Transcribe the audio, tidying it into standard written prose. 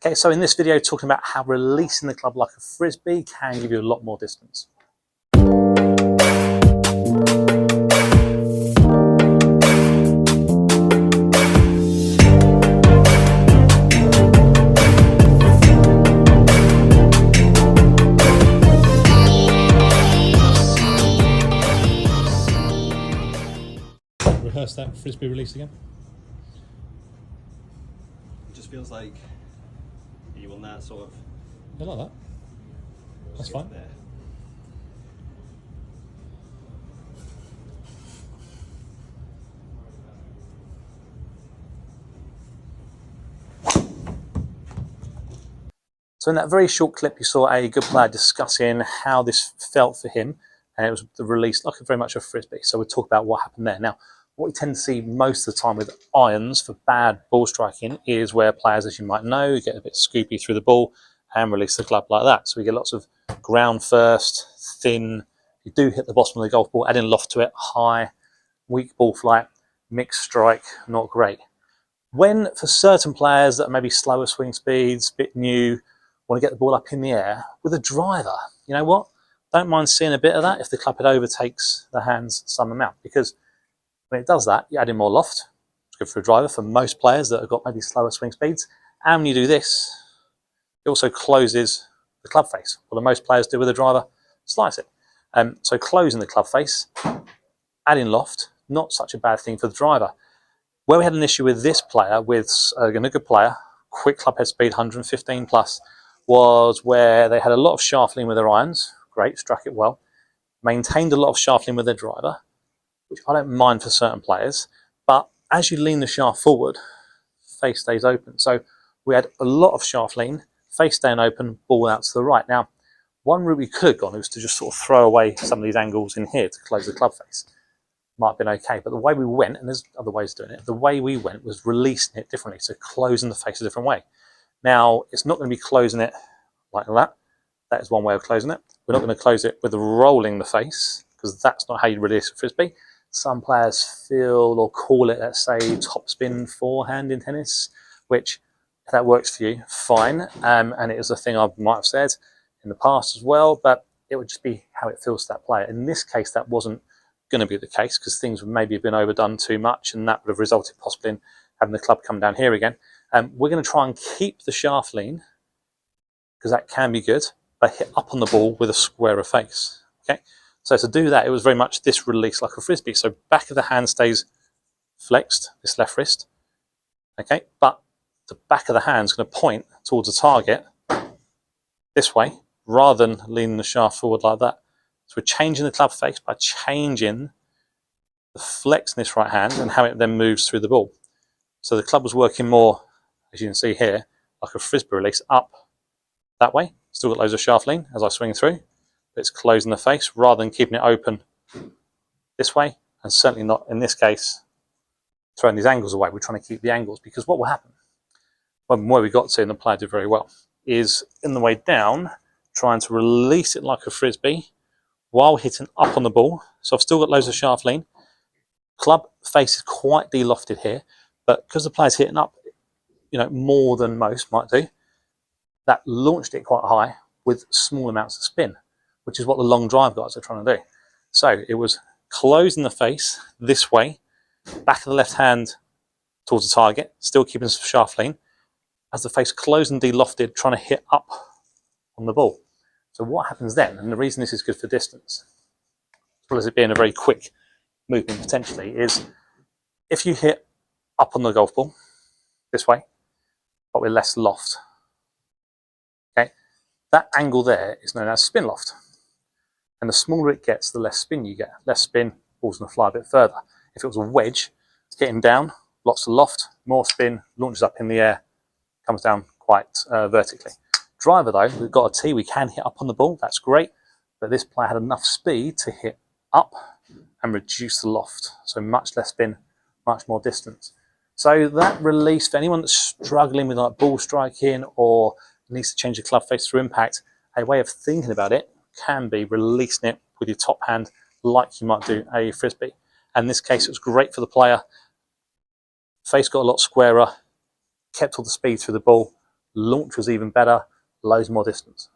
Okay, so in this video, talking about how releasing the club like a frisbee can give you a lot more distance. Rehearse that frisbee release again. It just feels like you will now sort of. I like that. That's fine. There. So in that very short clip, you saw a good player discussing how this felt for him, and it was the release like very much a frisbee. So we'll talk about what happened there. Now, what we tend to see most of the time with irons for bad ball striking is where players, as you might know, get a bit scoopy through the ball and release the club like that. So we get lots of ground first, thin. You do hit the bottom of the golf ball, adding loft to it, high, weak ball flight, mixed strike, not great. When for certain players that are maybe slower swing speeds, bit new, want to get the ball up in the air with a driver, you know what? Don't mind seeing a bit of that if the club head overtakes the hands some amount, because when it does that, you add in more loft. It's good for a driver for most players that have got maybe slower swing speeds. And when you do this, it also closes the club face. What do most players do with a driver? Slice it. So closing the club face, adding loft, not such a bad thing for the driver. Where we had an issue with this player, with a good player, quick club head speed, 115 plus, was where they had a lot of shaft lean with their irons. Great, struck it well. Maintained a lot of shaft lean with their driver, which I don't mind for certain players, but as you lean the shaft forward, face stays open. So we had a lot of shaft lean, face staying open, ball out to the right. Now, one route we could have gone was to just sort of throw away some of these angles in here to close the club face. Might have been okay, but the way we went, and there's other ways of doing it, the way we went was releasing it differently, so closing the face a different way. Now, it's not going to be closing it like that. That is one way of closing it. We're not going to close it with rolling the face, because that's not how you release a frisbee. Some players feel or call it, let's say, topspin forehand in tennis, which, if that works for you, fine. And it is a thing I might have said in the past as well, but it would just be how it feels to that player. In this case, that wasn't going to be the case, because things would maybe have been overdone too much, and that would have resulted possibly in having the club come down here again. We're going to try and keep the shaft lean, because that can be good, but hit up on the ball with a squarer face. Okay. So to do that, it was very much this release like a frisbee. So back of the hand stays flexed, this left wrist. Okay, but the back of the hand is going to point towards the target this way, rather than leaning the shaft forward like that. So we're changing the club face by changing the flex in this right hand and how it then moves through the ball. So the club was working more, as you can see here, like a frisbee release up that way. Still got loads of shaft lean as I swing through. It's closing the face rather than keeping it open this way, and certainly not in this case throwing these angles away. We're trying to keep the angles, because what will happen, where we got to, and the player did very well, is in the way down, trying to release it like a frisbee while hitting up on the ball. So I've still got loads of shaft lean. Club face is quite de-lofted here, but because the player's hitting up, you know, more than most might do, that launched it quite high with small amounts of spin, which is what the long drive guys are trying to do. So it was closing the face this way, back of the left hand towards the target, still keeping some shaft lean, as the face closed and de-lofted, trying to hit up on the ball. So what happens then, and the reason this is good for distance, as well as it being a very quick movement potentially, is if you hit up on the golf ball this way, but with less loft, okay, that angle there is known as spin loft. And the smaller it gets, the less spin you get. Less spin, ball's going to fly a bit further. If it was a wedge, getting down, lots of loft, more spin, launches up in the air, comes down quite vertically. Driver though, we've got a tee, we can hit up on the ball, that's great, but this player had enough speed to hit up and reduce the loft. So much less spin, much more distance. So that release, for anyone that's struggling with like ball striking or needs to change the club face through impact, a way of thinking about it can be releasing it with your top hand like you might do a frisbee. And in this case, it was great for the player. Face got a lot squarer, kept all the speed through the ball, Launch was even better, loads more distance.